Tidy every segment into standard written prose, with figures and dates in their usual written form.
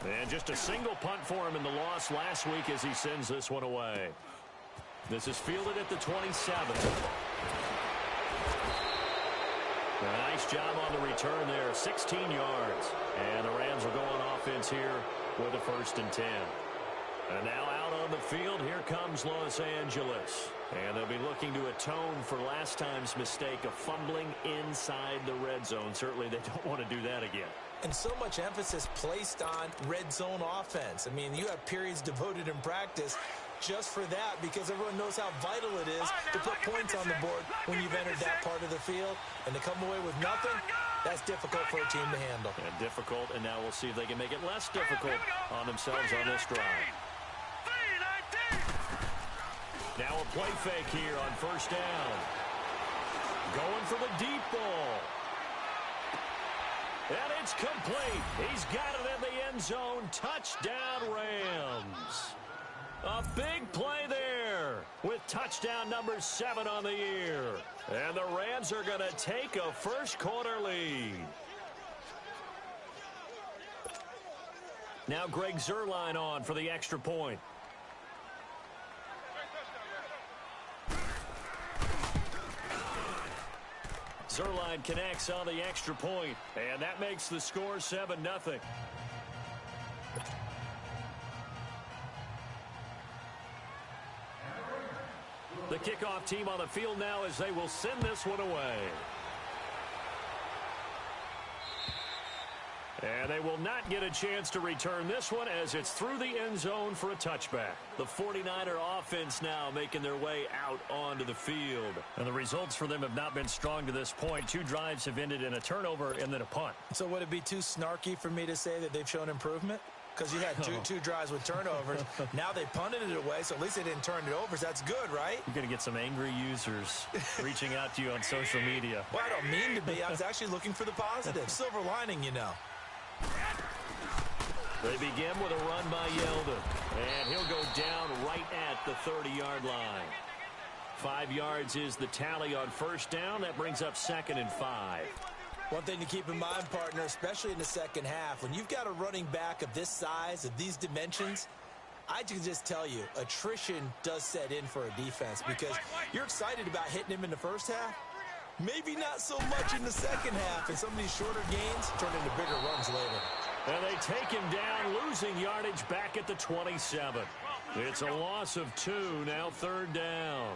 And just a single punt for him in the loss last week as he sends this one away. This is fielded at the 27. A nice job on the return there, 16 yards. And the Rams will go on offense here with a 1st and 10. And now out on the field, here comes Los Angeles. And they'll be looking to atone for last time's mistake of fumbling inside the red zone. Certainly they don't want to do that again. And so much emphasis placed on red zone offense. I mean, you have periods devoted in practice just for that because everyone knows how vital it is to put points on the board when you've entered that part of the field. And to come away with nothing, that's difficult for a team to handle. And difficult, and now we'll see if they can make it less difficult on themselves on this drive. Now a play fake here on 1st down. Going for the deep ball. And it's complete. He's got it in the end zone. Touchdown, Rams. A big play there with touchdown number 7 on the year. And the Rams are going to take a first-quarter lead. Now Greg Zuerlein on for the extra point. Zuerlein connects on the extra point, and that makes the score 7-0. The kickoff team on the field now as they will send this one away. And they will not get a chance to return this one as it's through the end zone for a touchback. The 49er offense now making their way out onto the field. And the results for them have not been strong to this point. 2 drives have ended in a turnover and then a punt. So would it be too snarky for me to say that they've shown improvement? Because you had two drives with turnovers. Now they punted it away, so at least they didn't turn it over. So that's good, right? You're going to get some angry users reaching out to you on social media. Well, I don't mean to be. I was actually looking for the positive. Silver lining, you know. They begin with a run by Yeldon. And he'll go down right at the 30-yard line. 5 yards is the tally on 1st down. That brings up 2nd and 5. One thing to keep in mind, partner, especially in the second half, when you've got a running back of this size, of these dimensions, I can just tell you, attrition does set in for a defense because you're excited about hitting him in the first half. Maybe not so much in the second half, and some of these shorter gains turn into bigger runs later. And they take him down, losing yardage back at the 27. It's a loss of 2, now 3rd down.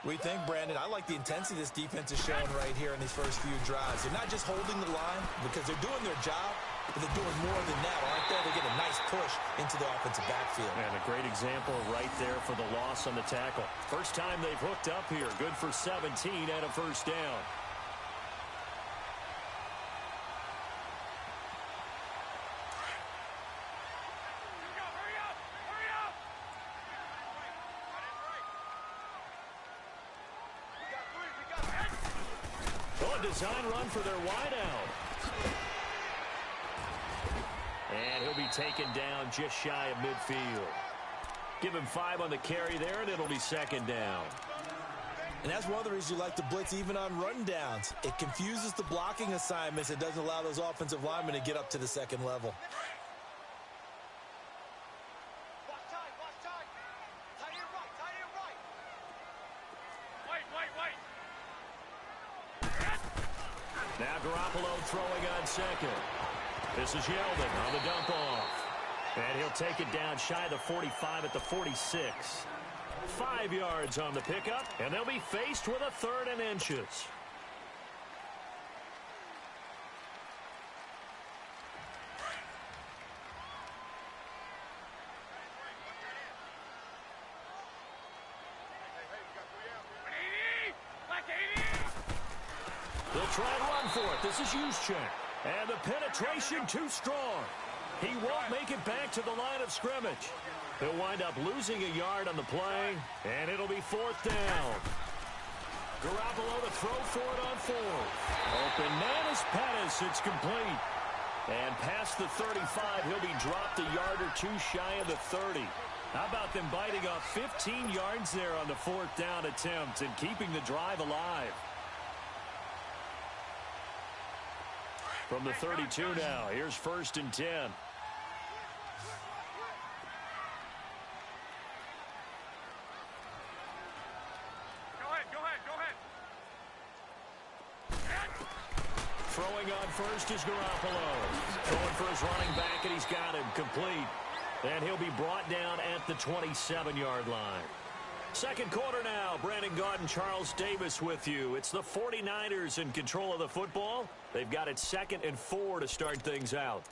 We think, Brandon, I like the intensity this defense is showing right here in these first few drives. They're not just holding the line because they're doing their job, but they're doing more than that, aren't they? They get a nice push into the offensive backfield. And a great example right there for the loss on the tackle. First time they've hooked up here. Good for 17 and a 1st down. Design run for their wideout. And he'll be taken down just shy of midfield. Give him 5 on the carry there, and it'll be 2nd down. And that's one of the reasons you like to blitz even on run downs. It confuses the blocking assignments. It doesn't allow those offensive linemen to get up to the 2nd level. Now Garoppolo throwing on 2nd. This is Yeldon on the dump off. And he'll take it down shy of the 45 at the 46. 5 yards on the pickup, and they'll be faced with a 3rd and inches. They'll try and run for it. This is Juszczyk. And the penetration too strong. He won't make it back to the line of scrimmage. He'll wind up losing a yard on the play, and it'll be 4th down. Garoppolo to throw for it on 4th. Open man is Pettis. It's complete. And past the 35, he'll be dropped a yard or 2 shy of the 30. How about them biting off 15 yards there on the 4th down attempt and keeping the drive alive? From the 32 now, here's 1st and 10. Throwing on first is Garoppolo. Throwing for his running back, and he's got him complete. And he'll be brought down at the 27-yard line. Second quarter now. Brandon Gaudin, Charles Davis with you. It's the 49ers in control of the football. They've got it 2nd and 4 to start things out.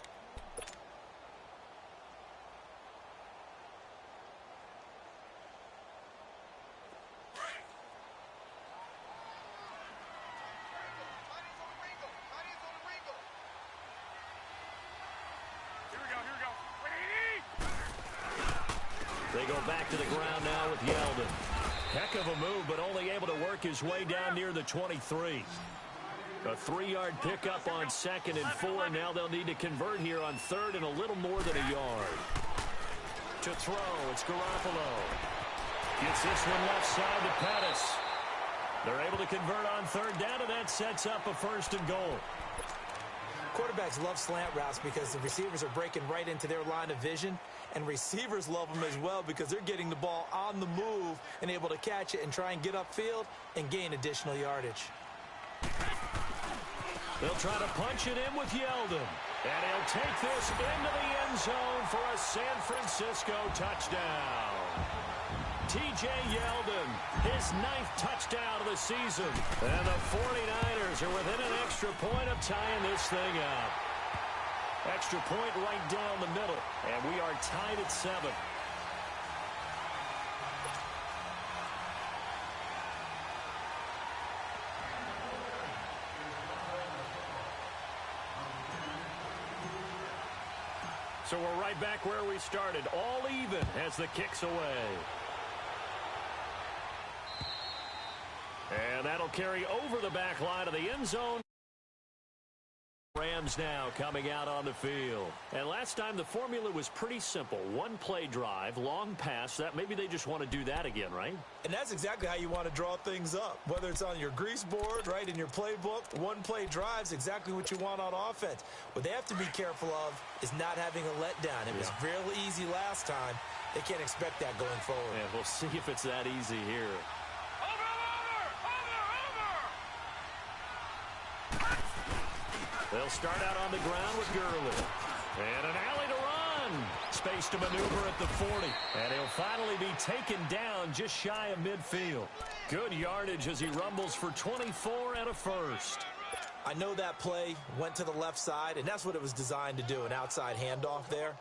They go back to the ground now with Yeldon. Heck of a move, but only able to work his way down near the 23. A 3-yard pickup on 2nd and 4. Now they'll need to convert here on 3rd and a little more than a yard. To throw, it's Garoppolo. Gets this one left side to Pettis. They're able to convert on 3rd down, and that sets up a 1st and goal. Quarterbacks love slant routes because the receivers are breaking right into their line of vision, and receivers love them as well because they're getting the ball on the move and able to catch it and try and get upfield and gain additional yardage. They'll try to punch it in with Yeldon, and he'll take this into the end zone for a San Francisco touchdown. T.J. Yeldon, his 9th touchdown of the season. And the 49ers are within an extra point of tying this thing up. Extra point right down the middle, and we are tied at 7. So we're right back where we started, all even as the kick's away. And that'll carry over the back line of the end zone. Rams now coming out on the field. And last time the formula was pretty simple. One play drive, long pass. That maybe they just want to do that again, right? And that's exactly how you want to draw things up. Whether it's on your grease board, right, in your playbook, one play drive's exactly what you want on offense. What they have to be careful of is not having a letdown. It was fairly easy last time. They can't expect that going forward. Yeah, we'll see if it's that easy here. They'll start out on the ground with Gurley. And an alley to run. Space to maneuver at the 40. And he'll finally be taken down just shy of midfield. Good yardage as he rumbles for 24 and a first. I know that play went to the left side, and that's what it was designed to do, an outside handoff there.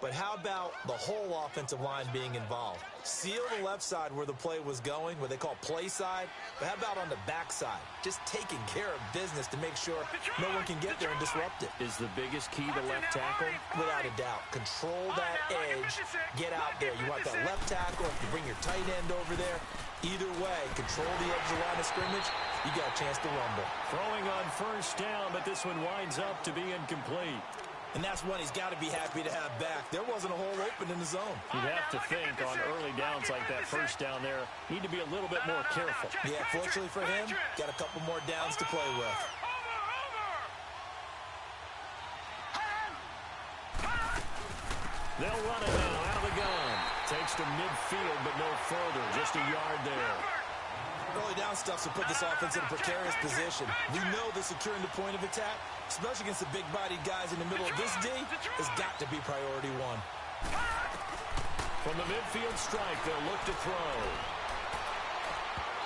But how about the whole offensive line being involved? Seal the left side where the play was going, what they call play side. But how about on the back side? Just taking care of business to make sure no one can get there and disrupt it. Is the biggest key the left tackle? Without a doubt. Control that edge. Get out there. You want that left tackle. If you bring your tight end over there, either way, control the edge of the line of scrimmage. You got a chance to rumble. Throwing on first down, but this one winds up to be incomplete. And that's one he's got to be happy to have back. There wasn't a hole open in the zone. You'd have to think on early downs like that first down there, need to be a little bit more careful. Yeah, fortunately for him, got a couple more downs to play with. They'll run it now out of the gun. Takes to midfield, but no further. Just a yard there. Early down stuff to put this offense in a precarious position. We know that securing the point of attack, especially against the big-bodied guys in the middle of this D, has got to be priority one. From the midfield strike, they'll look to throw.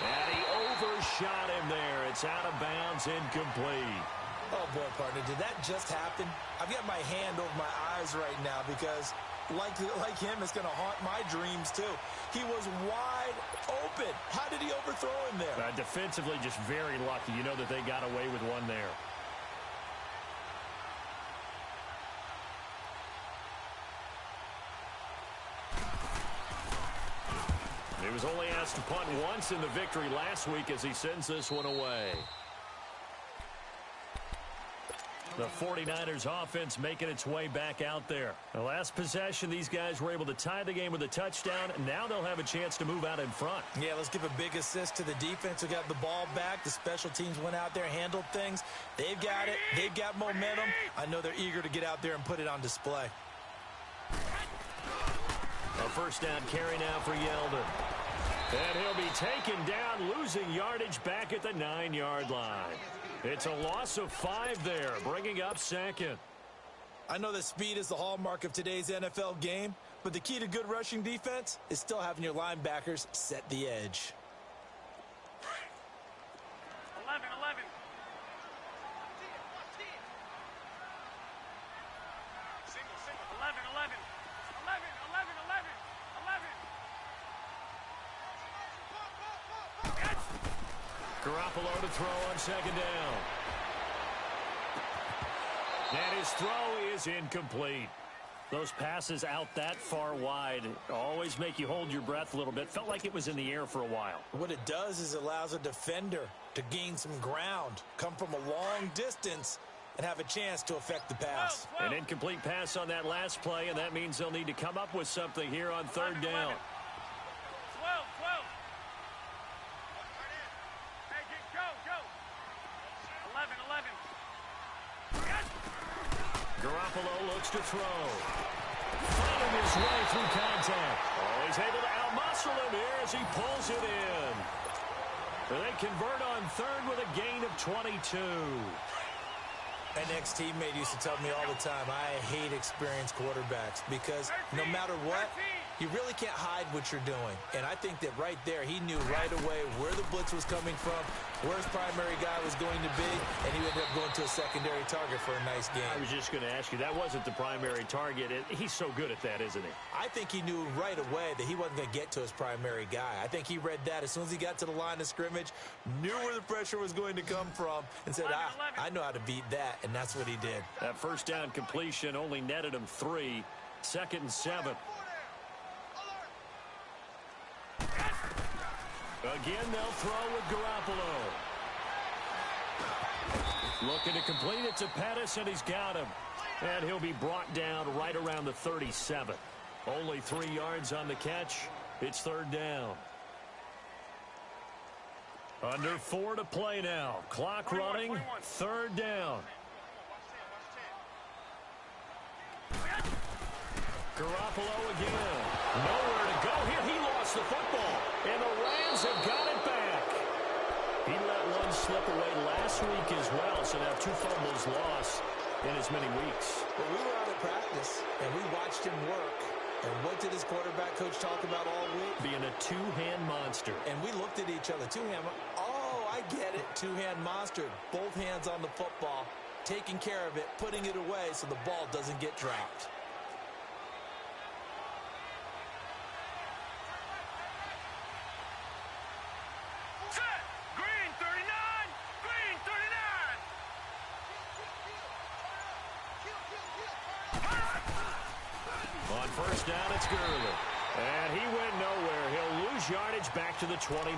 And he overshot him there. It's out of bounds, incomplete. Oh, boy, partner, did that just happen? I've got my hand over my eyes right now because, like him, it's going to haunt my dreams, too. He was wide open. How did he overthrow him there? Defensively, just very lucky. You know that they got away with one there. He was only asked to punt once in the victory last week as he sends this one away. The 49ers offense making its way back out there. The last possession, these guys were able to tie the game with a touchdown. Now they'll have a chance to move out in front. Yeah, let's give a big assist to the defense who got the ball back. The special teams went out there, handled things. They've got it. They've got momentum. I know they're eager to get out there and put it on display. A first down carry now for Yeldon. And he'll be taken down, losing yardage back at the 9-yard line. It's a loss of 5 there, bringing up second. I know that speed is the hallmark of today's NFL game, but the key to good rushing defense is still having your linebackers set the edge. 11. 11. Garoppolo to throw on second down. And his throw is incomplete. Those passes out that far wide always make you hold your breath a little bit. Felt like it was in the air for a while. What it does is it allows a defender to gain some ground, come from a long distance, and have a chance to affect the pass. An incomplete pass on that last play, and that means they'll need to come up with something here on third down. 12. Hey, go. 11. Garoppolo looks to throw. Finding his way through contact. Oh, he's able to outmuscle him here as he pulls it in. They convert on third with a gain of 22. An ex-teammate used to tell me all the time, I hate experienced quarterbacks because no matter what, you really can't hide what you're doing. And I think that right there, he knew right away where the blitz was coming from, where his primary guy was going to be, and he ended up going to a secondary target for a nice game. I was just going to ask you, that wasn't the primary target. He's so good at that, isn't he? I think he knew right away that he wasn't going to get to his primary guy. I think he read that as soon as he got to the line of scrimmage, knew where the pressure was going to come from, and said, I know how to beat that, and that's what he did. That first down completion only netted him 3. 2nd and 7. Again, they'll throw with Garoppolo. Looking to complete it to Pettis, and he's got him. And he'll be brought down right around the 37. Only 3 yards on the catch. It's third down. Under 4 to play now. Clock running. Third down. Garoppolo again. Nowhere to go here. He lost the football. And the Rams have got it back. He let one slip away last week as well, so now 2 fumbles lost in as many weeks. Well, we were out of practice, and we watched him work. And what did his quarterback coach talk about all week? Being a 2-hand monster. And we looked at each other. 2-hand. Oh, I get it. 2-hand monster. Both hands on the football, taking care of it, putting it away so the ball doesn't get dropped. On first down, it's Gurley. And he went nowhere. He'll lose yardage back to the 29.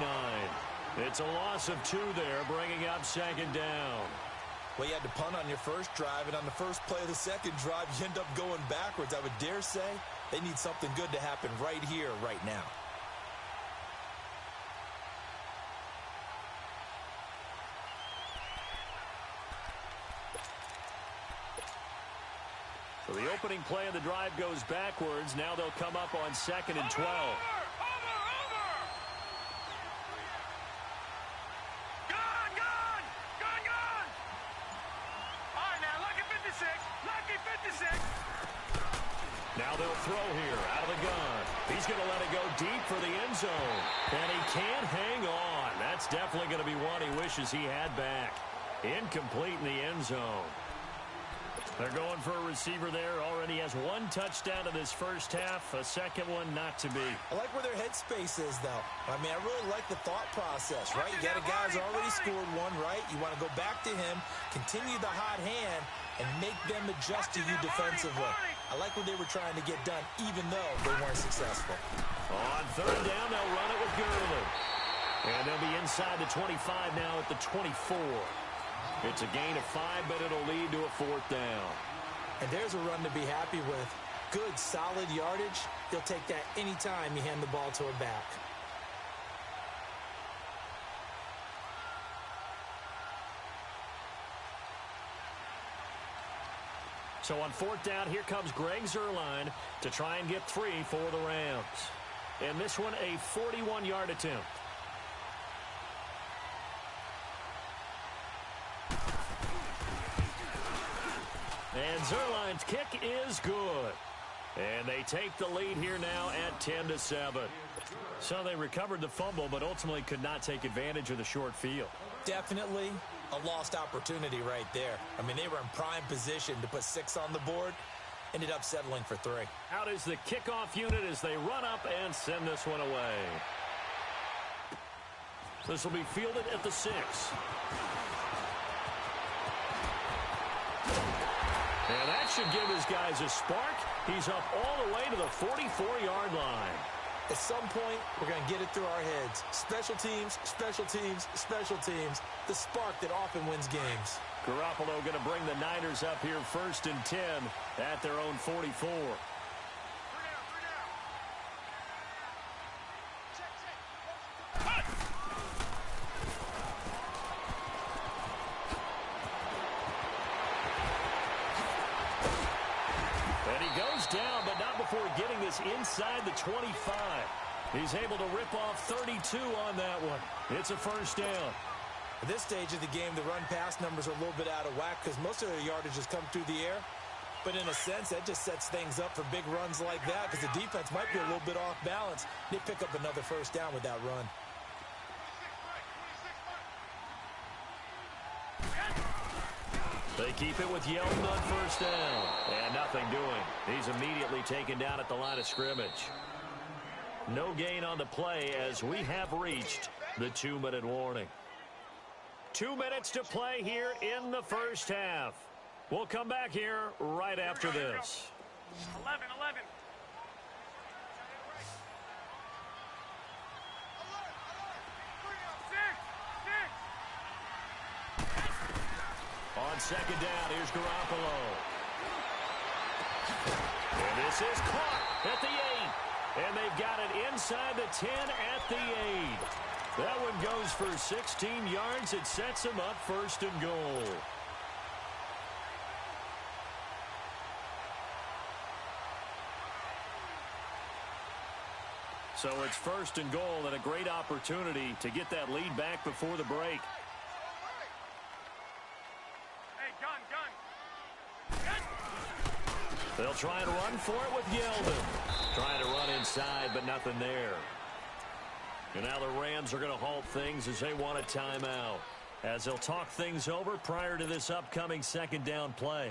It's a loss of 2 there, bringing up second down. Well, you had to punt on your first drive, and on the first play of the second drive, you end up going backwards. I would dare say they need something good to happen right here, right now. So the opening play of the drive goes backwards. Now they'll come up on 2nd and 12. Now they'll throw here out of the gun. He's going to let it go deep for the end zone. And he can't hang on. That's definitely going to be one he wishes he had back. Incomplete in the end zone. They're going for a receiver there. Already has 1 touchdown in this first half. A second one not to be. I like where their headspace is, though. I mean, I really like the thought process, right? You got a guy who's already scored 1, right? You want to go back to him, continue the hot hand, and make them adjust to you defensively. I like what they were trying to get done, even though they weren't successful. On third down, they'll run it with Gurley. And they'll be inside the 25 now at the 24. It's a gain of 5, but it'll lead to a 4th down. And there's a run to be happy with. Good, solid yardage. You'll take that anytime you hand the ball to a back. So on 4th down, here comes Greg Zuerlein to try and get 3 for the Rams. And this one, a 41-yard attempt. And Zerline's kick is good. And they take the lead here now at 10-7. So they recovered the fumble, but ultimately could not take advantage of the short field. Definitely a lost opportunity right there. I mean, they were in prime position to put 6 on the board. Ended up settling for 3. Out is the kickoff unit as they run up and send this one away. This will be fielded at the 6. And that should give his guys a spark. He's up all the way to the 44-yard line. At some point, we're going to get it through our heads. Special teams, special teams, special teams. The spark that often wins games. Garoppolo going to bring the Niners up here 1st and 10 at their own 44. And he goes down, but not before getting this inside the 25. He's able to rip off 32 on that one. It's a first down. At this stage of the game, the run-pass numbers are a little bit out of whack because most of their yardage has come through the air. But in a sense, that just sets things up for big runs like that because the defense might be a little bit off balance. They pick up another first down with that run. They keep it with Yeldon on first down. And nothing doing. He's immediately taken down at the line of scrimmage. No gain on the play as we have reached the 2-minute warning. 2 minutes to play here in the first half. We'll come back here right after this. 11. On second down, here's Garoppolo. And this is caught at the 8. And they've got it inside the 10 at the 8. That one goes for 16 yards. It sets him up 1st and goal. So it's 1st and goal and a great opportunity to get that lead back before the break. Hey, gun. They'll try and run for it with Yeldon. Trying to run inside, but nothing there. And now the Rams are going to halt things as they want a timeout, as they'll talk things over prior to this upcoming 2nd down play.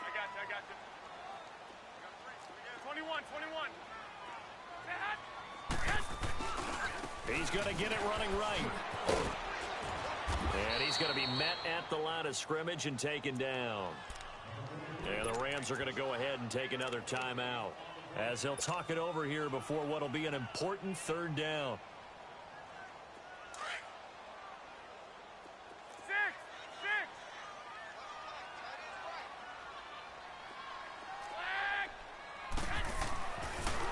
I got you. 21. He's going to get it running right. And he's going to be met at the line of scrimmage and taken down. And the Rams are going to go ahead and take another timeout as they'll talk it over here before what will be an important 3rd down. 6.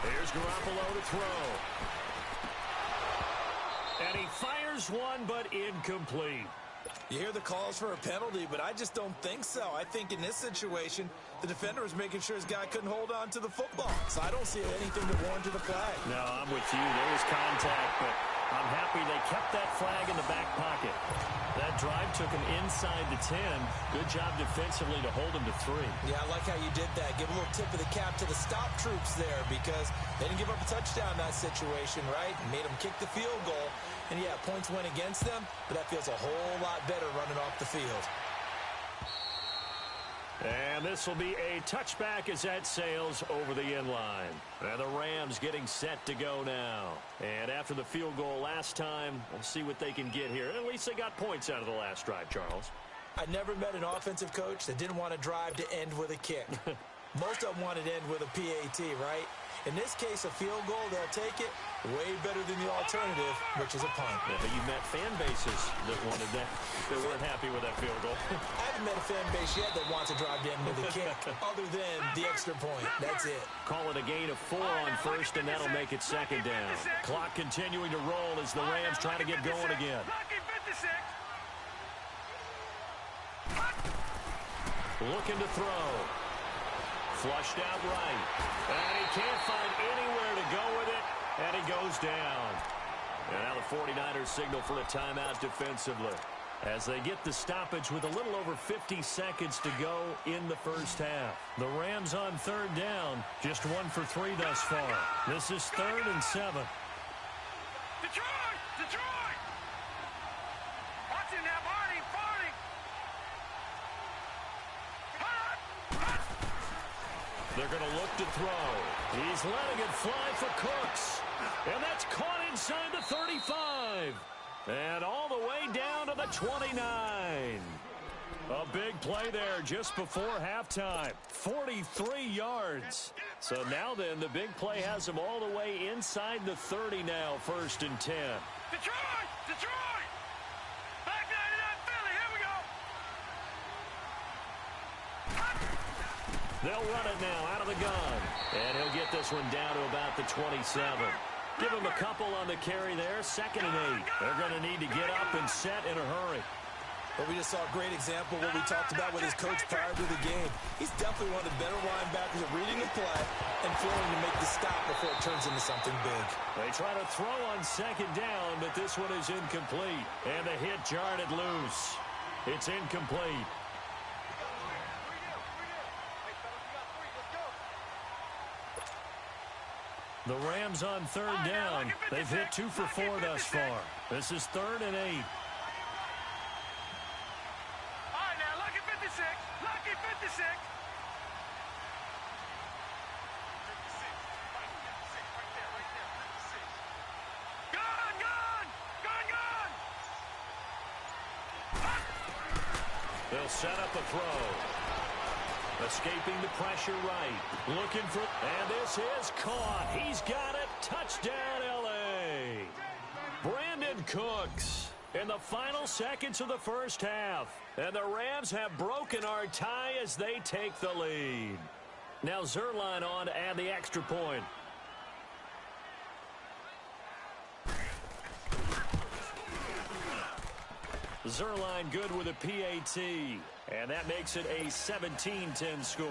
Here's Garoppolo to throw. And he fires one, but incomplete. You hear the calls for a penalty, but I just don't think so. I think in this situation, the defender was making sure his guy couldn't hold on to the football. So I don't see anything to warrant to the flag. No, I'm with you. There was contact, but I'm happy they kept that flag in the back pocket. That drive took him inside the 10. Good job defensively to hold him to 3. Yeah, I like how you did that. Give a little tip of the cap to the stop troops there because they didn't give up a touchdown in that situation, right? Made them kick the field goal. And, yeah, points went against them, but that feels a whole lot better running off the field. And this will be a touchback as that sails over the end line. And the Rams getting set to go now. And after the field goal last time, we'll see what they can get here. At least they got points out of the last drive, Charles. I never met an offensive coach that didn't want to drive to end with a kick. Most of them wanted to end with a PAT, right? In this case, a field goal, they'll take it. Way better than the alternative, which is a punt. Yeah, but you met fan bases that wanted that, that weren't happy with that field goal. I haven't met a fan base yet that wants to drive to end with a kick, other than the extra point. That's it. Call it a gain of 4 on first, and that'll make it 2nd down. Clock continuing to roll as the Rams try to get going again. Looking to throw. Flushed out right. And he can't find anywhere to go with it, and he goes down. And now the 49ers signal for a timeout defensively as they get the stoppage with a little over 50 seconds to go in the first half. The Rams on third down, just 1 for 3 thus far. This is 3rd and 7. Detroit! Detroit! Watch him now, Barney! Barney! They're going to look to throw. He's letting it fly for Cooks. And that's caught inside the 35. And all the way down to the 29. A big play there just before halftime. 43 yards. So now then, the big play has him all the way inside the 30 now, 1st and 10. Detroit! Detroit! Back 99 Philly, here we go! They'll run it now out of the gun. And he'll get this one down to about the 27. Give him a couple on the carry there, 2nd and 8. They're going to need to get up and set in a hurry. But we just saw a great example of what we talked about with his coach prior to the game. He's definitely one of the better linebackers at reading the play and feeling to make the stop before it turns into something big. They try to throw on 2nd down, but this one is incomplete. And the hit jarred it loose. It's incomplete. The Rams on 3rd down. They've hit 2 for 4 thus far. This is 3rd and 8. All right, now, lucky 56. Lucky 56. Gun, gun! Gun, gun! They'll set up a throw. Escaping the pressure right. Looking for... And this is caught. He's got it. Touchdown, L.A. Brandon Cooks in the final seconds of the first half. And the Rams have broken our tie as they take the lead. Now Zerline on to add the extra point. Zerline good with a PAT. And that makes it a 17-10 score.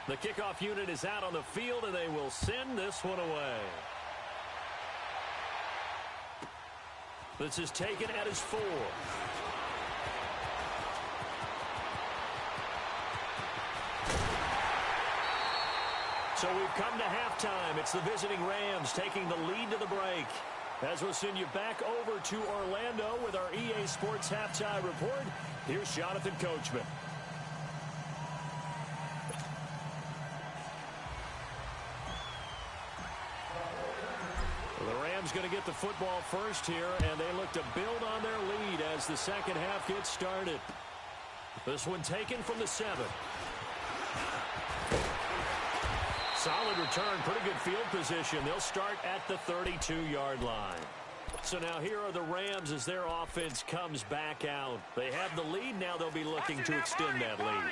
The kickoff unit is out on the field, and they will send this one away. This is taken at his 4. So we've come to halftime. It's the visiting Rams taking the lead to the break. As we'll send you back over to Orlando with our EA Sports Halftime Report, here's Jonathan Coachman. The Rams going to get the football first here, and they look to build on their lead as the second half gets started. This one taken from the 7. Solid return, pretty good field position. They'll start at the 32-yard line. So now here are the Rams as their offense comes back out. They have the lead. Now they'll be looking to extend that lead.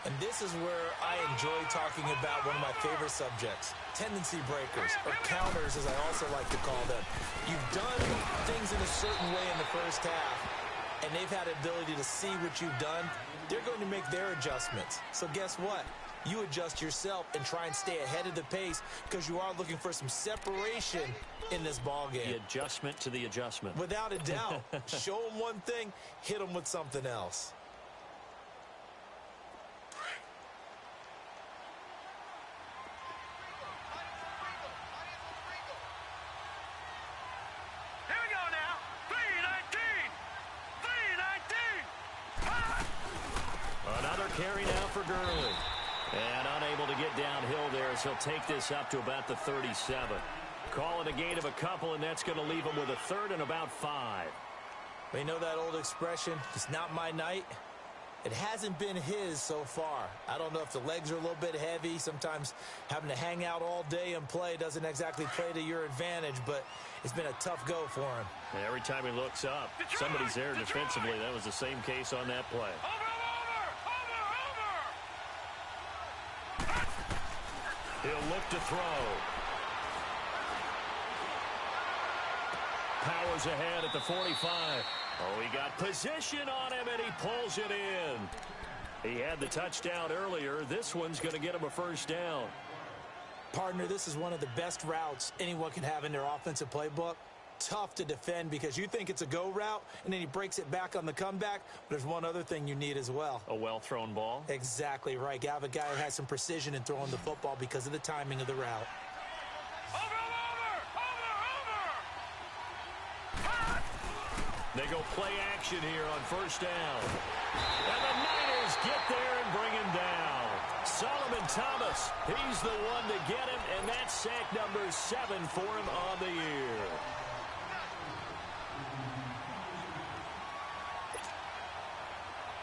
And this is where I enjoy talking about one of my favorite subjects, tendency breakers, or counters as I also like to call them. You've done things in a certain way in the first half, and they've had the ability to see what you've done. They're going to make their adjustments. So guess what? You adjust yourself and try and stay ahead of the pace because you are looking for some separation in this ball game. The adjustment to the adjustment. Without a doubt. Show them one thing, hit them with something else. Here we go now. 3-19. 3-19. Another carry now for Gurley. And unable to get downhill there as he'll take this up to about the 37. Call it a gain of a couple, and that's going to leave him with a 3rd and about 5. They know that old expression, it's not my night. It hasn't been his so far. I don't know if the legs are a little bit heavy. Sometimes having to hang out all day and play doesn't exactly play to your advantage, but it's been a tough go for him. And every time he looks up, somebody's there defensively. That was the same case on that play. He'll look to throw. Powers ahead at the 45. Oh, he got position on him, and he pulls it in. He had the touchdown earlier. This one's going to get him a first down. Partner, this is one of the best routes anyone can have in their offensive playbook. Tough to defend because you think it's a go route, and then he breaks it back on the comeback. But there's one other thing you need as well. A well-thrown ball? Exactly right. You have a guy who has some precision in throwing the football because of the timing of the route. They go play action here on first down. And the Niners get there and bring him down. Solomon Thomas, he's the one to get him, and that's sack number 7 for him on the year.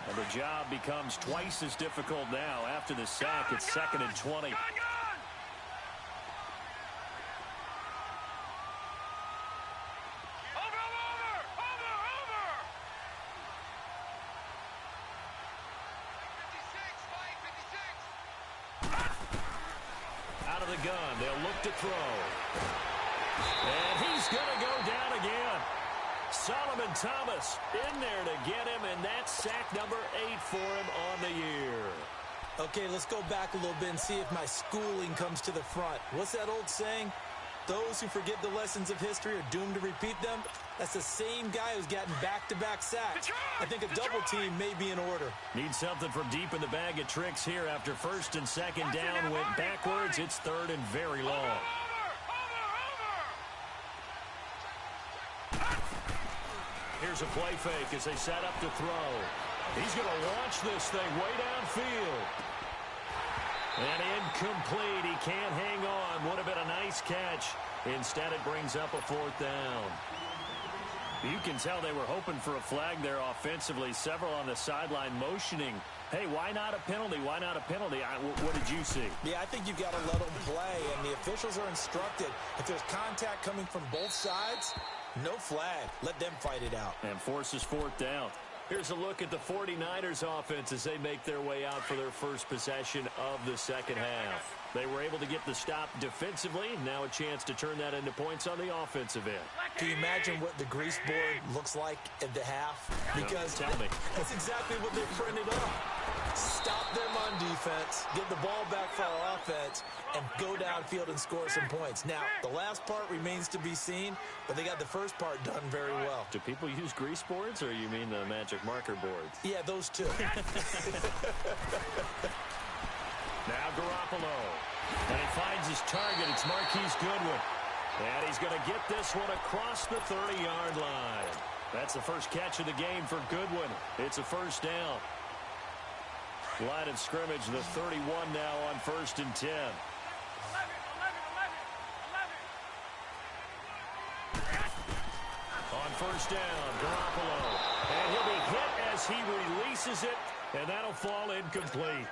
And the job becomes twice as difficult now. After the sack, it's 2nd and 20. Out of the gun, they'll look to throw. And he's going to go down again. Solomon Thomas in there to get him, and that's sack number 8 for him on the year. Okay, let's go back a little bit and see if my schooling comes to the front. What's that old saying? Those who forget the lessons of history are doomed to repeat them. That's the same guy who's gotten back-to-back sacks. I think a double team may be in order. Need something from deep in the bag of tricks here after 1st and 2nd down. Went backwards. It's 3rd and very long. Here's a play fake as they set up to throw. He's going to launch this thing way downfield. And incomplete. He can't hang on. Would have been a nice catch. Instead, it brings up a 4th down. You can tell they were hoping for a flag there offensively. Several on the sideline motioning. Hey, why not a penalty? Why not a penalty? What did you see? Yeah, I think you've got to let them play, and the officials are instructed. If there's contact coming from both sides, no flag. Let them fight it out. And forces 4th down. Here's a look at the 49ers offense as they make their way out for their first possession of the second half. They were able to get the stop defensively. Now a chance to turn that into points on the offensive end. Can you imagine what the grease board looks like at the half? Because tell me. That's exactly what they printed up. Stop them on defense, get the ball back for our offense, and go downfield and score some points. Now, the last part remains to be seen, but they got the first part done very well. Do people use grease boards, or you mean the magic marker boards? Yeah, those two. Now Garoppolo. And he finds his target. It's Marquise Goodwin. And he's going to get this one across the 30-yard line. That's the first catch of the game for Goodwin. It's a first down. Line of scrimmage, the 31 now on 1st and 10. On first down, Garoppolo. And he'll be hit as he releases it, and that'll fall incomplete.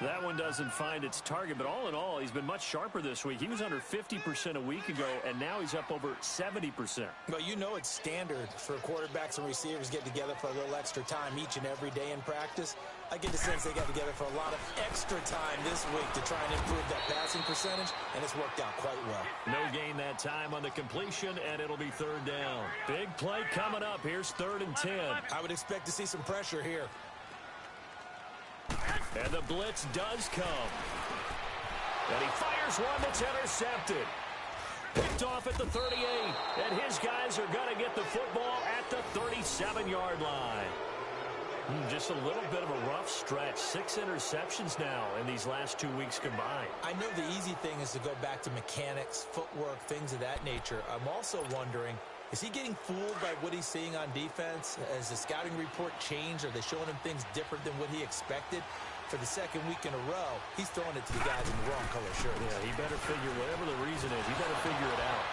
That one doesn't find its target, but all in all, he's been much sharper this week. He was under 50% a week ago, and now he's up over 70%. Well, you know it's standard for quarterbacks and receivers get together for a little extra time each and every day in practice. I get the sense they got together for a lot of extra time this week to try and improve that passing percentage, and it's worked out quite well. No gain that time on the completion, and it'll be 3rd down. Big play coming up. Here's 3rd and 10. I would expect to see some pressure here. And the blitz does come. And he fires one that's intercepted. Picked off at the 38. And his guys are going to get the football at the 37-yard line. Just a little bit of a rough stretch. 6 interceptions now in these last 2 weeks combined. I know the easy thing is to go back to mechanics, footwork, things of that nature. I'm also wondering, is he getting fooled by what he's seeing on defense? Has the scouting report changed? Are they showing him things different than what he expected? For the 2nd week in a row, he's throwing it to the guys in the wrong color shirt. Yeah, he better figure, whatever the reason is, he better figure it out.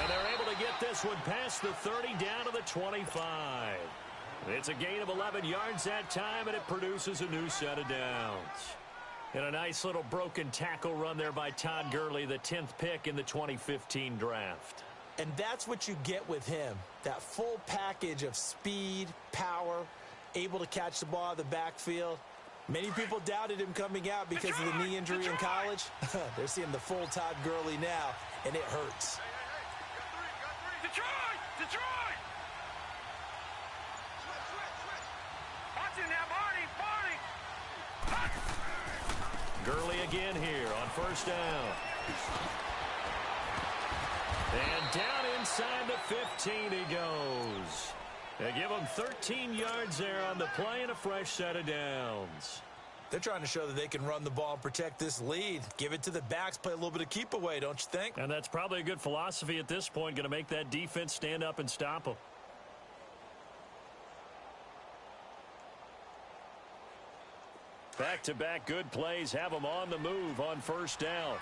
And they're able to get this one past the 30 down to the 25. It's a gain of 11 yards that time, and it produces a new set of downs. And a nice little broken tackle run there by Todd Gurley, the 10th pick in the 2015 draft. And that's what you get with him, that full package of speed, power, able to catch the ball out of the backfield. Many people doubted him coming out because of the knee injury in college. They're seeing the full Todd Gurley now, and it hurts. Detroit! Gurley again here on first down. And down inside the 15 he goes. They give him 13 yards there on the play and a fresh set of downs. They're trying to show that they can run the ball and protect this lead. Give it to the backs, play a little bit of keep away, don't you think? And that's probably a good philosophy at this point, going to make that defense stand up and stop them. Back-to-back good plays have them on the move on first down. All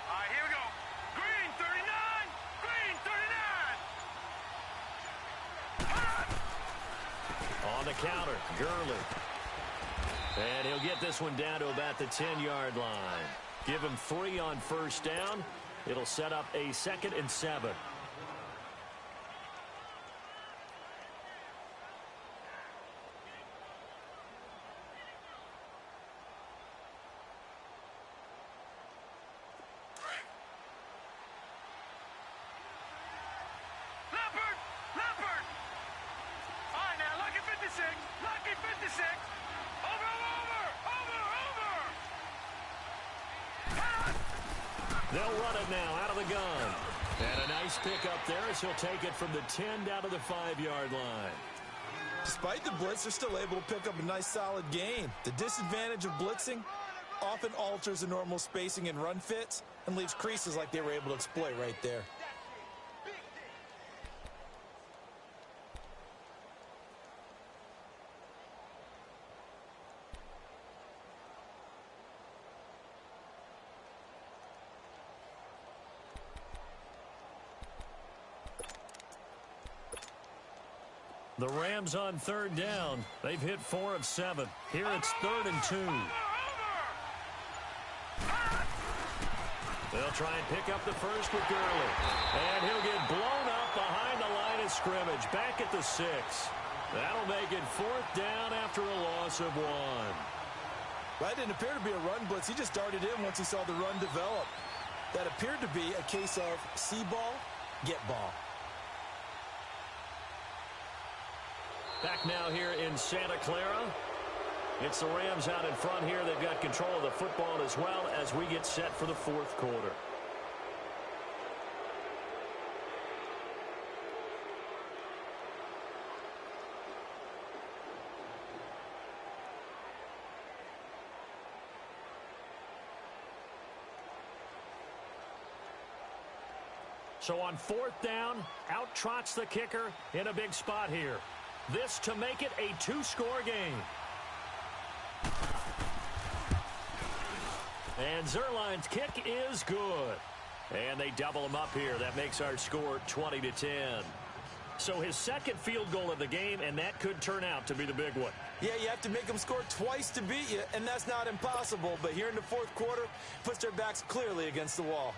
right, here we go. Green 39. Green 39. On the counter, Gurley. And he'll get this one down to about the 10-yard line. Give him 3 on first down. It'll set up a 2nd and 7. They'll run it now out of the gun. And a nice pick up there as he'll take it from the 10 down to the 5-yard line. Despite the blitz, they're still able to pick up a nice solid gain. The disadvantage of blitzing often alters the normal spacing and run fits and leaves creases like they were able to exploit right there. The Rams on 3rd down. They've hit 4 of 7. Here it's 3rd and 2. They'll try and pick up the first with Gurley. And he'll get blown up behind the line of scrimmage. Back at the 6. That'll make it 4th down after a loss of 1. That didn't appear to be a run blitz. He just darted in once he saw the run develop. That appeared to be a case of see ball, get ball. Back now here in Santa Clara. It's the Rams out in front here. They've got control of the football as well as we get set for the 4th quarter. So on 4th down, out trots the kicker in a big spot here. This to make it a 2-score game. And Zerline's kick is good. And they double him up here. That makes our score 20-10. So his 2nd field goal of the game, and that could turn out to be the big one. Yeah, you have to make them score twice to beat you, and that's not impossible. But here in the 4th quarter, puts their backs clearly against the wall.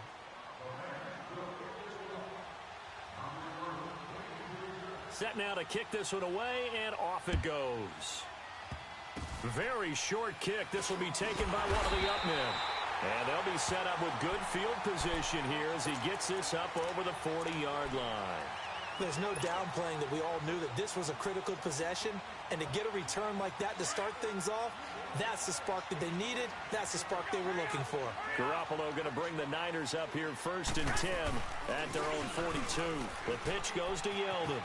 Set now to kick this one away, and off it goes. Very short kick. This will be taken by one of the up men. And they'll be set up with good field position here as he gets this up over the 40-yard line. There's no downplaying that we all knew that this was a critical possession, and to get a return like that to start things off, that's the spark that they needed. That's the spark they were looking for. Garoppolo going to bring the Niners up here 1st and 10 at their own 42. The pitch goes to Yeldon.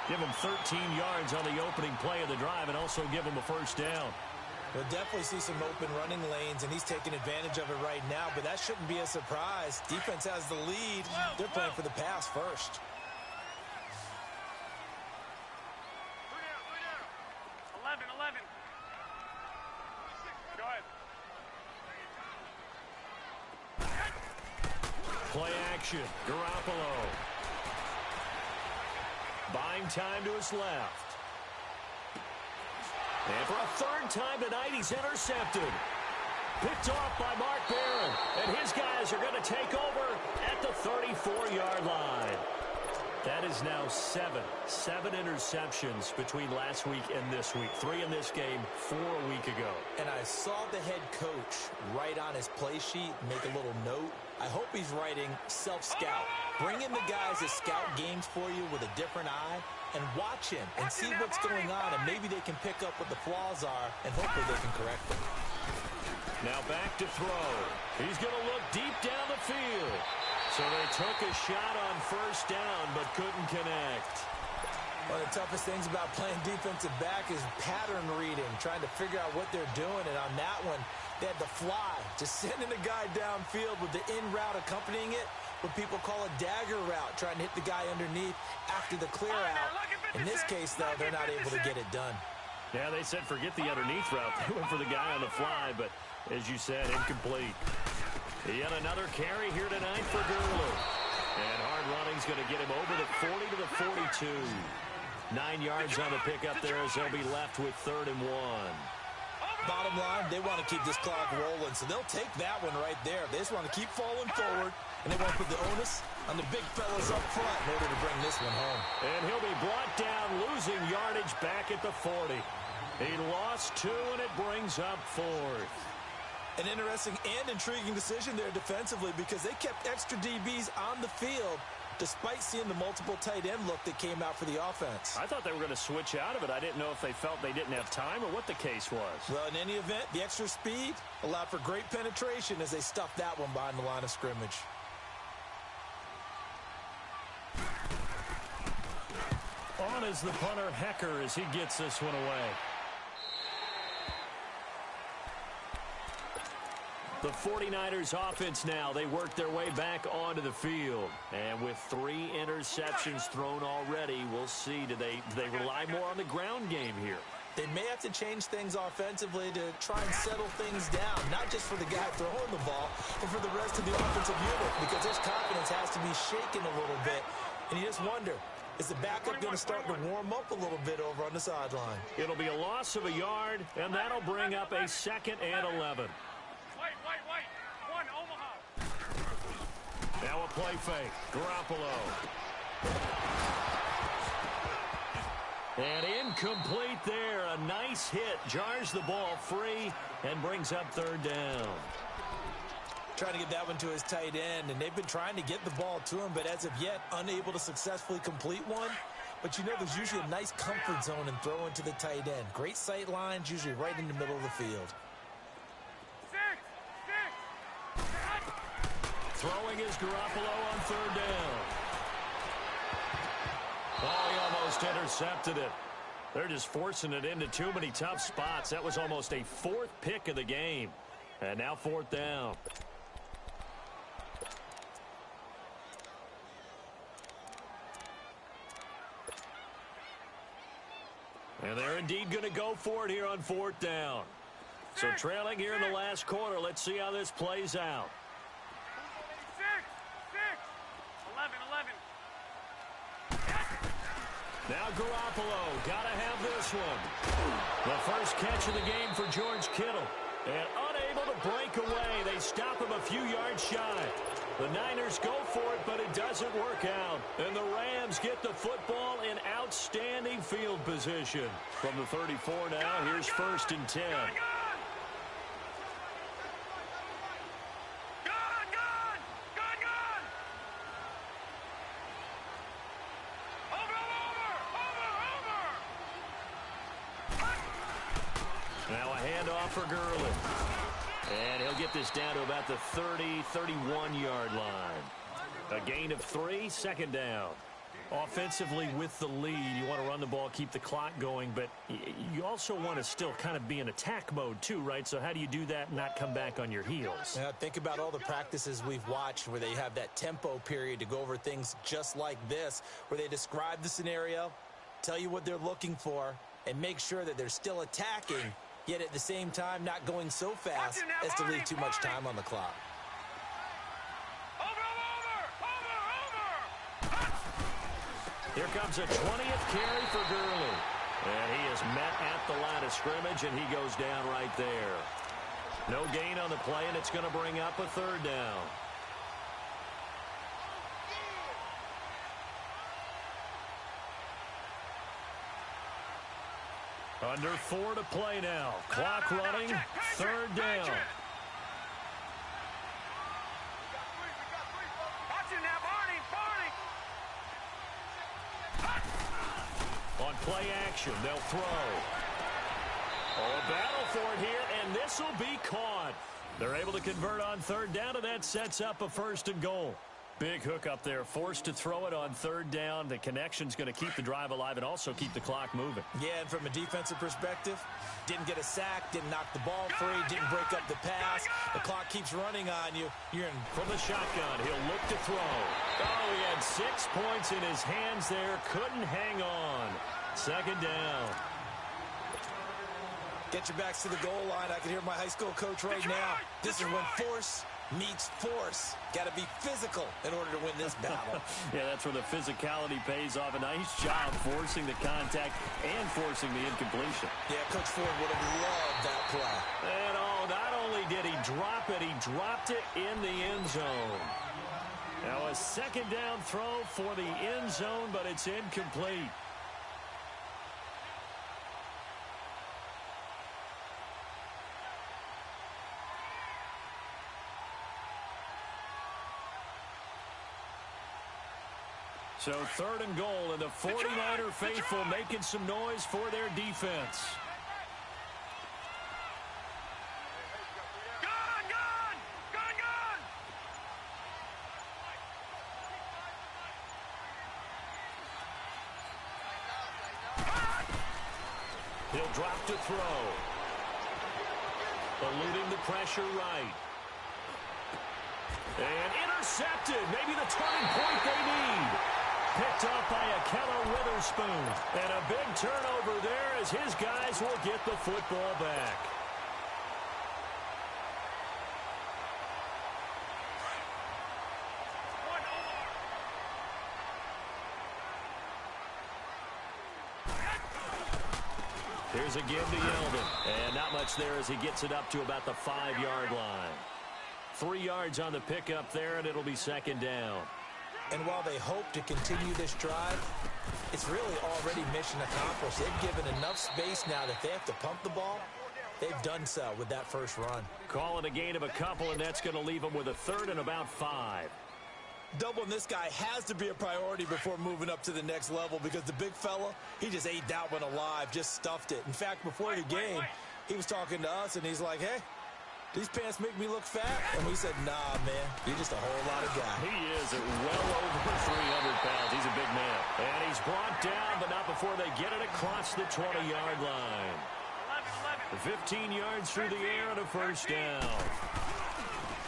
Give him 13 yards on the opening play of the drive and also give him a first down. We'll definitely see some open running lanes, and he's taking advantage of it right now, but that shouldn't be a surprise. Defense has the lead. They're playing for the pass first. 11. Go ahead. Play action. Garoppolo. Buying time to his left. And for a 3rd time tonight, he's intercepted. Picked off by Mark Barron. And his guys are going to take over at the 34-yard line. That is now seven interceptions between last week and this week. 3 in this game, 4 a week ago. And I saw the head coach write on his play sheet, make a little note. I hope he's writing self-scout. Bring in the guys that scout games for you with a different eye and watch him and see what's going on, and maybe they can pick up what the flaws are, and hopefully they can correct them. Now back to throw. He's going to look deep down the field. So they took a shot on first down, but couldn't connect. One of the toughest things about playing defensive back is pattern reading, trying to figure out what they're doing. And on that one, they had the fly, just sending a guy downfield with the in route accompanying it, what people call a dagger route, trying to hit the guy underneath after the clear out. In this case, though, they're not able to get it done. Yeah, they said forget the underneath route. They went for the guy on the fly, but as you said, incomplete. Yet another carry here tonight for Gurley. And hard running's going to get him over the 40 to the 42. 9 yards on the pickup there as they'll be left with 3rd and 1. Bottom line, they want to keep this clock rolling, so they'll take that one right there. They just want to keep falling forward, and they want to put the onus on the big fellas up front in order to bring this one home. And he'll be brought down, losing yardage back at the 40. He lost 2, and it brings up 4th. An interesting and intriguing decision there defensively because they kept extra DBs on the field despite seeing the multiple tight end look that came out for the offense. I thought they were going to switch out of it. I didn't know if they felt they didn't have time or what the case was. Well, in any event, the extra speed allowed for great penetration as they stuffed that one behind the line of scrimmage. On is the punter, Hecker, as he gets this one away. The 49ers offense now, they work their way back onto the field. And with 3 interceptions thrown already, we'll see, do they rely more on the ground game here? They may have to change things offensively to try and settle things down, not just for the guy throwing the ball, but for the rest of the offensive unit, because his confidence has to be shaken a little bit. And you just wonder, is the backup going to start to warm up a little bit over on the sideline? It'll be a loss of a yard, and that'll bring up a 2nd and 11. Wait. 1, Omaha. Now a play fake. Garoppolo. And incomplete there. A nice hit. Jars the ball free and brings up 3rd down. Trying to get that one to his tight end, and they've been trying to get the ball to him, but as of yet, unable to successfully complete one. But you know there's usually a nice comfort zone in throwing to the tight end. Great sight lines, usually right in the middle of the field. Throwing is Garoppolo on 3rd down. Oh, he almost intercepted it. They're just forcing it into too many tough spots. That was almost a 4th pick of the game. And now 4th down. And they're indeed going to go for it here on 4th down. So trailing here in the last quarter. Let's see how this plays out. 11. Now Garoppolo, gotta have this one. The first catch of the game for George Kittle. And unable to break away. They stop him a few yards shy. The Niners go for it, but it doesn't work out. And the Rams get the football in outstanding field position. From the 34 now, here's 1st and 10. Now a handoff for Gurley. And he'll get this down to about the 30-31-yard line. A gain of 3, 2nd down. Offensively with the lead, you want to run the ball, keep the clock going, but you also want to still kind of be in attack mode too, right? So how do you do that and not come back on your heels? Now, think about all the practices we've watched where they have that tempo period to go over things just like this, where they describe the scenario, tell you what they're looking for, and make sure that they're still attacking, yet at the same time not going so fast as to leave too much time on the clock. Here comes a 20th carry for Gurley. And he is met at the line of scrimmage, and he goes down right there. No gain on the play, and it's going to bring up a 3rd down. Under 4 to play now. Clock running. Third down. On play action, they'll throw. Oh, a battle for it here, and this will be caught. They're able to convert on third down, and that sets up a 1st and goal. Big hook up there, forced to throw it on third down. The connection's going to keep the drive alive and also keep the clock moving. Yeah, and from a defensive perspective, didn't get a sack, didn't knock the ball free, didn't break up the pass. The clock keeps running on you. You're in. From the shotgun, he'll look to throw. Oh, he had 6 points in his hands there. Couldn't hang on. 2nd down. Get your backs to the goal line. I can hear my high school coach right now. This is when force meets force. Got to be physical in order to win this battle. Yeah, that's where the physicality pays off. A nice job forcing the contact and forcing the incompletion. Yeah, Coach Ford would have loved that play. And oh, not only did he drop it, he dropped it in the end zone. Now a 2nd down throw for the end zone, but it's incomplete. So 3rd and goal, and the 49er faithful making some noise for their defense. He'll drop to throw. Eluding the pressure right. And intercepted. Maybe the turning point they need. Picked up by a Keller Witherspoon. And a big turnover there as his guys will get the football back. Here's a give to Yeldon. And not much there as he gets it up to about the 5-yard line. 3 yards on the pickup there, and it'll be 2nd down. And while they hope to continue this drive, it's really already mission accomplished. They've given enough space now that if they have to pump the ball, they've done so with that first run. Call it a gain of a couple, and that's going to leave them with a 3rd and about 5. Doubling this guy has to be a priority before moving up to the next level because the big fella, he just ate that one alive, just stuffed it. In fact, before the game, he was talking to us, and he's like, hey, these pants make me look fat? And we said, nah, man, you're just a whole lot of guy. He is at well over 300 pounds. He's a big man. And he's brought down, but not before they get it across the 20-yard line. 15 yards through the air and a 1st down.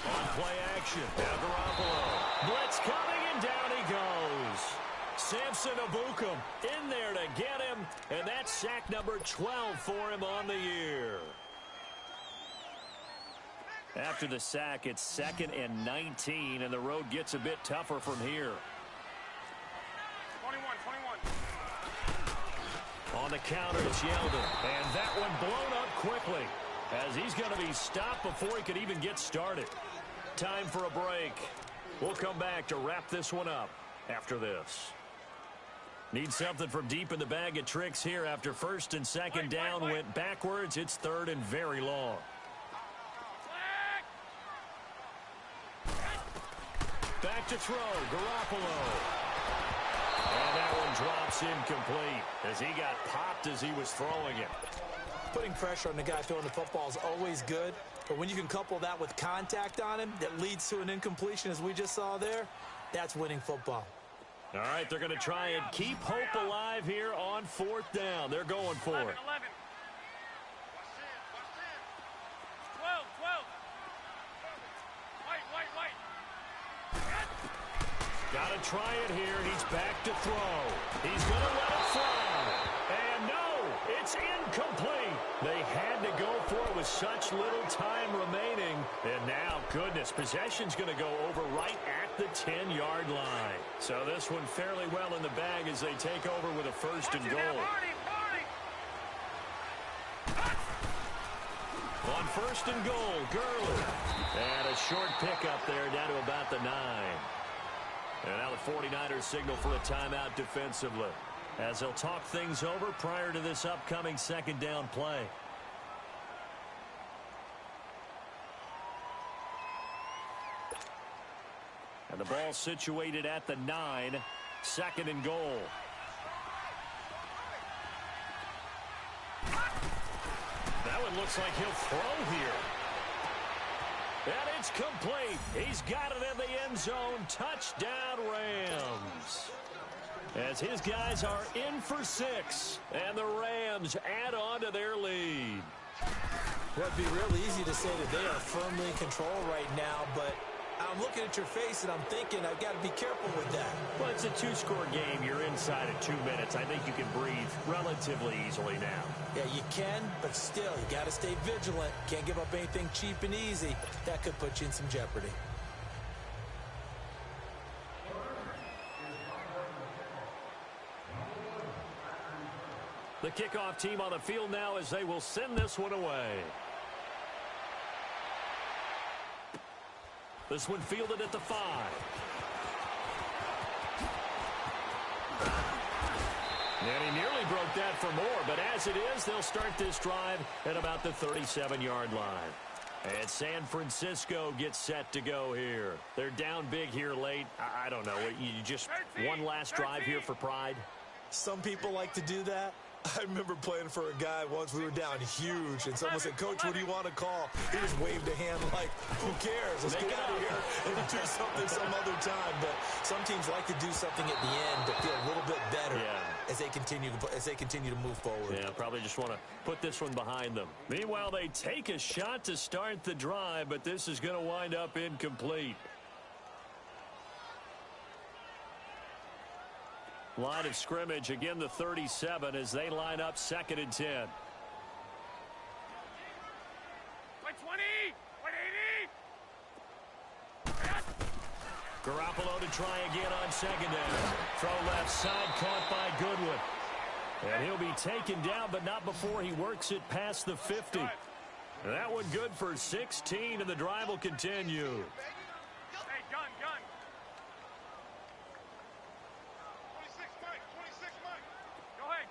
On play action, now Garoppolo. Blitz coming, and down he goes. Samson Abukum in there to get him, and that's sack number 12 for him on the year. After the sack, it's 2nd and 19, and the road gets a bit tougher from here. 21. On the counter, it's Yeldon, and that one blown up quickly as he's going to be stopped before he could even get started. Time for a break. We'll come back to wrap this one up after this. Need something from deep in the bag of tricks here after 1st and 2nd down went backwards. It's 3rd and very long. Back to throw, Garoppolo. And that one drops incomplete as he got popped as he was throwing it. Putting pressure on the guy throwing the football is always good, but when you can couple that with contact on him that leads to an incompletion, as we just saw there, that's winning football. All right, they're going to try and keep hope alive here on 4th down. They're going for it. 12. Got to try it here. He's back to throw. He's going to let it fly. And no, it's incomplete. They had to go for it with such little time remaining. And now, goodness, possession's going to go over right at the 10-yard line. So this one fairly well in the bag as they take over with a 1st and goal. On 1st and goal, Gurley. And a short pickup there down to about the 9. And now the 49ers signal for a timeout defensively. as they'll talk things over prior to this upcoming second down play. And the ball situated at the 9, 2nd and goal. That one looks like he'll throw here. And it's complete. He's got it in the end zone. Touchdown, Rams. As his guys are in for 6, and the Rams add on to their lead. Well, it'd be real easy to say that they are firmly in control right now, but I'm looking at your face and I'm thinking I've got to be careful with that. Well, it's a 2-score game. You're inside of 2 minutes. I think you can breathe relatively easily now. Yeah, you can, but still, you got to stay vigilant. Can't give up anything cheap and easy. That could put you in some jeopardy. The kickoff team on the field now as they will send this one away. This one fielded at the 5. And he nearly broke that for more, but as it is, they'll start this drive at about the 37-yard line. And San Francisco gets set to go here. They're down big here late. I don't know. You just one last drive here for pride? Some people like to do that. I remember playing for a guy once. We were down huge, and someone said, "Coach, what do you want to call?" He just waved a hand like, "Who cares? Let's get out of here and do something some other time." But some teams like to do something at the end to feel a little bit better as they continue to move forward. Yeah, probably just want to put this one behind them. Meanwhile, they take a shot to start the drive, but this is going to wind up incomplete. Line of scrimmage, again the 37 as they line up 2nd and 10. 120, 180. Garoppolo to try again on 2nd down. Throw left side, caught by Goodwin. And he'll be taken down, but not before he works it past the 50. And that one good for 16, and the drive will continue. Hey, gun. 26, Mike. Go ahead.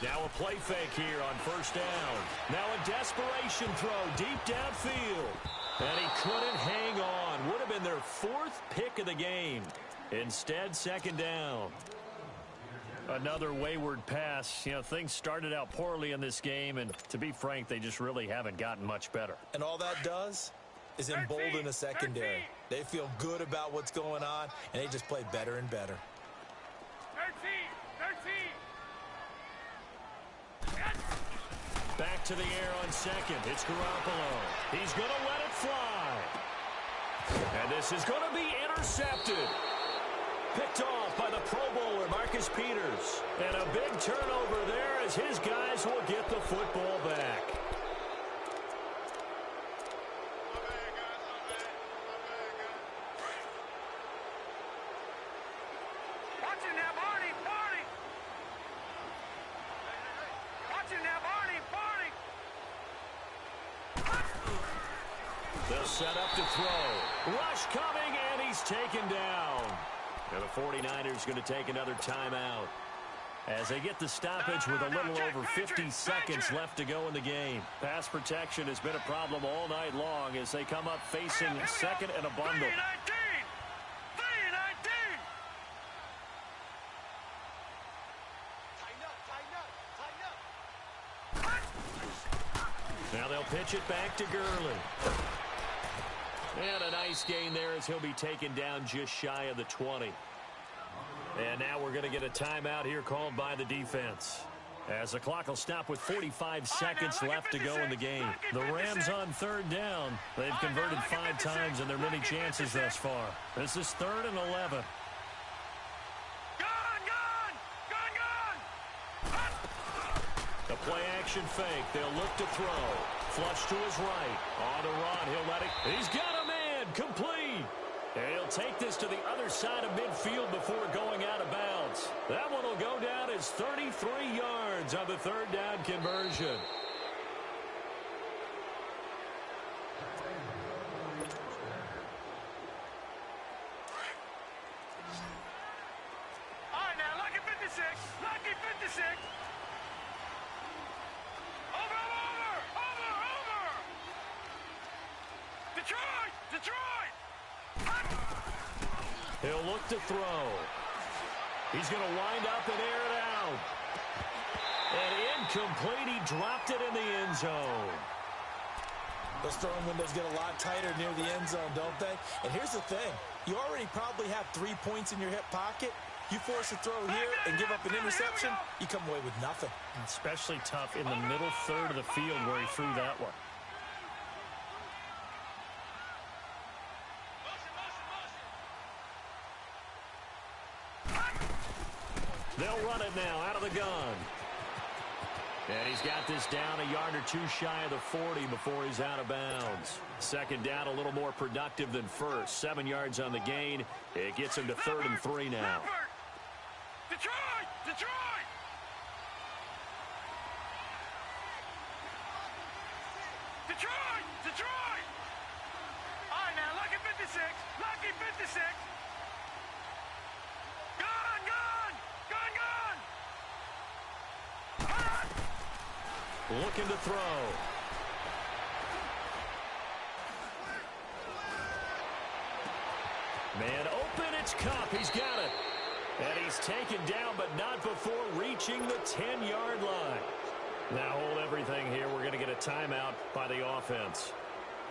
Now a play fake here on 1st down. Now a desperation throw deep downfield. And he couldn't hang on. Would have been their 4th pick of the game. Instead, 2nd down. Another wayward pass. You know, things started out poorly in this game, and to be frank, they just really haven't gotten much better. And all that does is embolden the secondary. They feel good about what's going on, and they just play better and better. 13. Back to the air on 2nd. It's Garoppolo. He's going to let it fly. And this is going to be intercepted. Picked off by the Pro Bowler, Marcus Peters. And a big turnover there as his guys will get the football back. Watching now, Barney. Watching now, Barney. They'll set up to throw. Rush coming, and he's taken down. And the 49ers going to take another timeout as they get the stoppage with a little over 50 seconds left to go in the game. Pass protection has been a problem all night long as they come up facing 2nd and a bundle. 3-19. Now they'll pitch it back to Gurley. And a nice gain there as he'll be taken down just shy of the 20. And now we're going to get a timeout here called by the defense, as the clock will stop with 45 seconds left to go in the game. The Rams on 3rd down. They've converted 5 times in their many chances thus far. This is 3rd and 11. The play action fake. They'll look to throw. Flush to his right. On to run. He'll let it. He's got a man. Complete. And he'll take this to the other side of midfield before going out of bounds. That one will go down as 33 yards on the 3rd down conversion. Detroit! Detroit! He'll look to throw. He's going to wind up and air it out. And incomplete. He dropped it in the end zone. Those throwing windows get a lot tighter near the end zone, don't they? And here's the thing. You already probably have 3 points in your hip pocket. You force a throw here and give up an interception, you come away with nothing. Especially tough in the middle third of the field where he threw that one. They'll run it now out of the gun. And he's got this down a yard or two shy of the 40 before he's out of bounds. Second down a little more productive than first. 7 yards on the gain. It gets him to 3rd and 3 now. Detroit! Detroit! Detroit! Detroit! All right, now, lucky 56. Lucky 56. Gun! Gun! Gun! Gun! Looking to throw. Man open, it's Cup. He's got it. And he's taken down, but not before reaching the 10-yard line. Now hold everything here. We're going to get a timeout by the offense.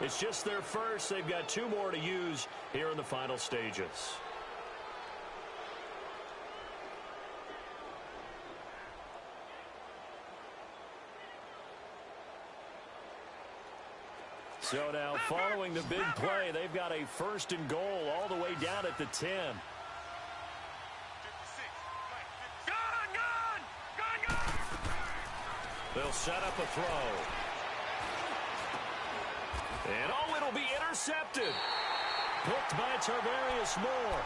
It's just their first. They've got 2 more to use here in the final stages. So now, following the big play, they've got a 1st and goal all the way down at the 10. Gun! Gun! Gun! Gun! They'll set up a throw. And, oh, it'll be intercepted. Picked by Tarvarius Moore.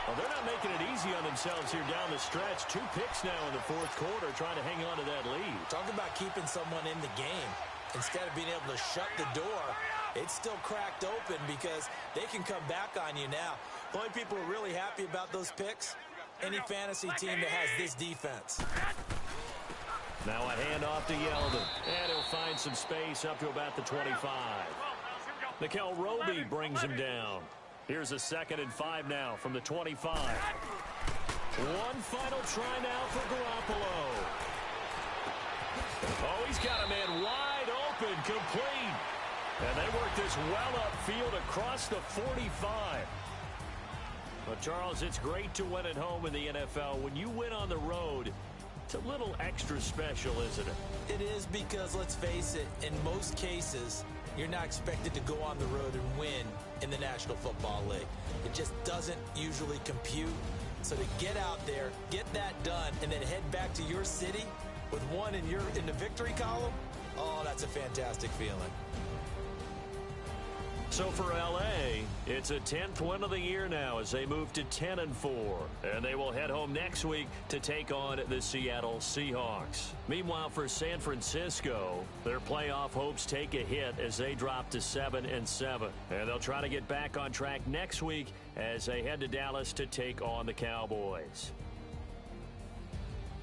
Well, they're not making it easy on themselves here down the stretch. 2 picks now in the 4th quarter, trying to hang on to that lead. Talk about keeping someone in the game. Instead of being able to shut the door, it's still cracked open because they can come back on you now. The only people who are really happy about those picks, any fantasy team that has this defense. Now a handoff to Yeldon. And he'll find some space up to about the 25. Nickel Roby brings him down. Here's a 2nd and 5 now from the 25. One final try now for Garoppolo. Oh, he's got a man wide open, complete. And they work this well upfield across the 45. But, Charles, it's great to win at home in the NFL. When you win on the road, it's a little extra special, isn't it? It is because, let's face it, in most cases, you're not expected to go on the road and win in the National Football League. It just doesn't usually compute. So to get out there, get that done, and then head back to your city with one in the victory column, oh, that's a fantastic feeling. So for L.A., it's a 10th win of the year now as they move to 10-4. And they will head home next week to take on the Seattle Seahawks. Meanwhile, for San Francisco, their playoff hopes take a hit as they drop to 7-7. And they'll try to get back on track next week as they head to Dallas to take on the Cowboys.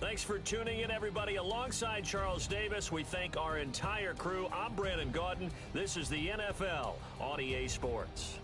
Thanks for tuning in, everybody. Alongside Charles Davis, we thank our entire crew. I'm Brandon Gaudin. This is the NFL on EA Sports.